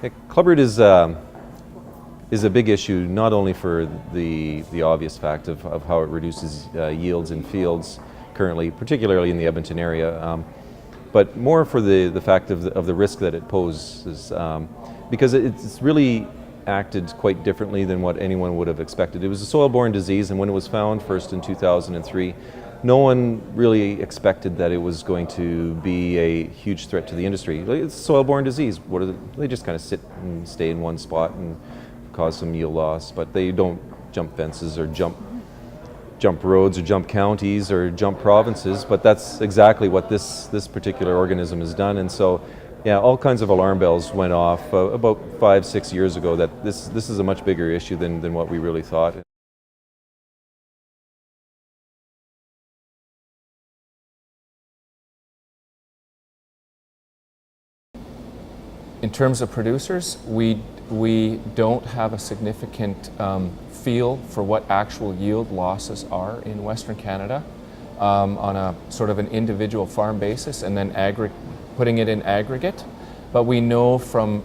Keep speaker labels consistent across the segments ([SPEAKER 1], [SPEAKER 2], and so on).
[SPEAKER 1] Clubroot is a big issue, not only for the obvious fact of how it reduces yields in fields currently, particularly in the Edmonton area, but more for the fact of the risk that it poses, because it's really acted quite differently than what anyone would have expected. It was a soil-borne disease, and when it was found first in 2003, no one really expected that it was going to be a huge threat to the industry. It's a soil-borne disease. They just kind of sit and stay in one spot and cause some yield loss, but they don't jump fences or jump roads or jump counties or jump provinces, but that's exactly what this particular organism has done. And so, yeah, all kinds of alarm bells went off about 5-6 years ago that this is a much bigger issue than what we really thought.
[SPEAKER 2] In terms of producers, we don't have a significant feel for what actual yield losses are in Western Canada on a sort of an individual farm basis, and then putting it in aggregate. But we know from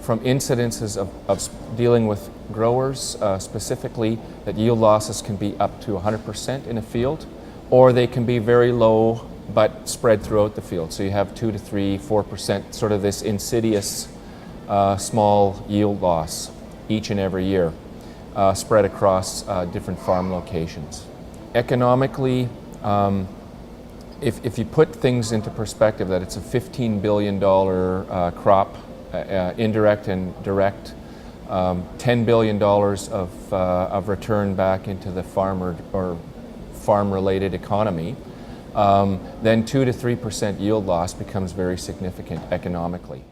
[SPEAKER 2] incidences of dealing with growers specifically that yield losses can be up to 100% in a field, or they can be very low but spread throughout the field. So you have 2 to 3, 4%, sort of this insidious small yield loss each and every year, spread across different farm locations. Economically, if you put things into perspective, that it's a $15 billion crop, indirect and direct, $10 billion of return back into the farmer or farm-related economy, then 2 to 3% yield loss becomes very significant economically.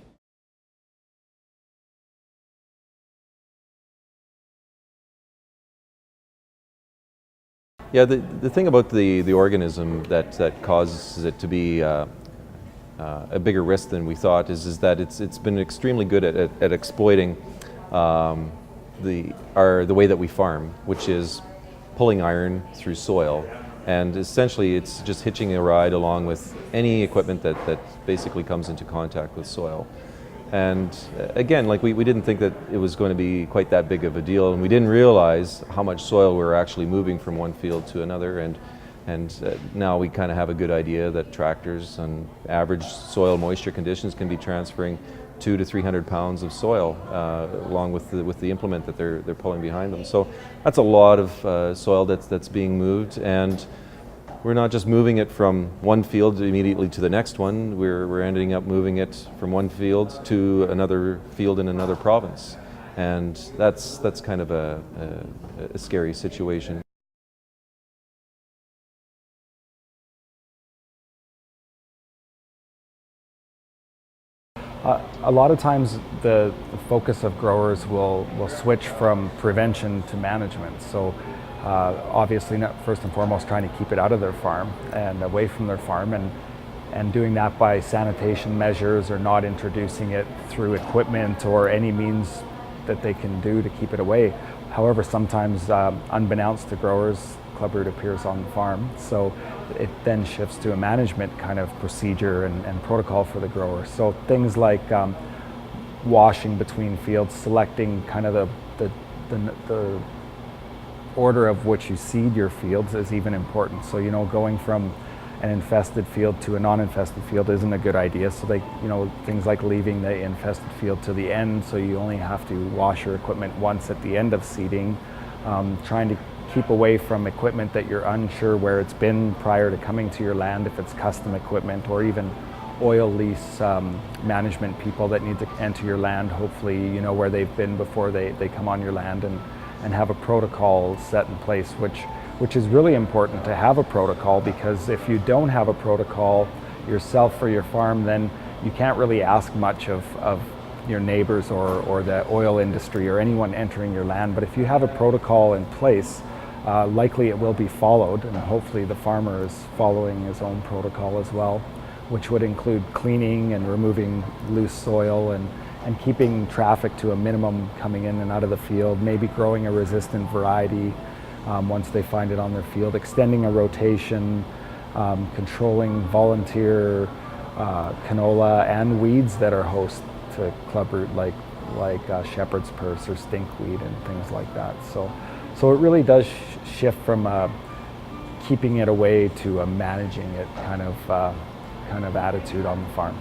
[SPEAKER 1] Yeah, the thing about the organism that causes it to be a bigger risk than we thought is that it's been extremely good at exploiting the way that we farm, which is pulling iron through soil. And essentially it's just hitching a ride along with any equipment that basically comes into contact with soil. And again, like we didn't think that it was going to be quite that big of a deal, and we didn't realize how much soil we were actually moving from one field to another. And now we kind of have a good idea that tractors on average soil moisture conditions can be transferring 200 to 300 pounds of soil along with the implement that they're pulling behind them. So that's a lot of soil that's being moved, and we're not just moving it from one field immediately to the next one. We're ending up moving it from one field to another field in another province, and that's kind of a scary situation.
[SPEAKER 3] A lot of times the focus of growers will switch from prevention to management. So obviously, first and foremost, trying to keep it out of their farm and away from their farm, and doing that by sanitation measures or not introducing it through equipment or any means that they can do to keep it away. However, sometimes unbeknownst to growers, Clubroot appears on the farm. So it then shifts to a management kind of procedure and protocol for the grower. So things like washing between fields, selecting kind of the order of which you seed your fields is even important. So, going from an infested field to a non-infested field isn't a good idea. So things like leaving the infested field to the end, so you only have to wash your equipment once at the end of seeding. Trying to keep away from equipment that you're unsure where it's been prior to coming to your land, if it's custom equipment, or even oil lease management people that need to enter your land. Hopefully you know where they've been before they come on your land, and have a protocol set in place, which is really important to have a protocol, because if you don't have a protocol yourself for your farm, then you can't really ask much of your neighbors or the oil industry or anyone entering your land. But if you have a protocol in place, likely it will be followed, and hopefully the farmer is following his own protocol as well, which would include cleaning and removing loose soil and keeping traffic to a minimum coming in and out of the field, maybe growing a resistant variety once they find it on their field, extending a rotation, controlling volunteer canola and weeds that are host to clubroot like shepherd's purse or stinkweed and things like that. So it really does shift from keeping it away to a managing it kind of attitude on the farm.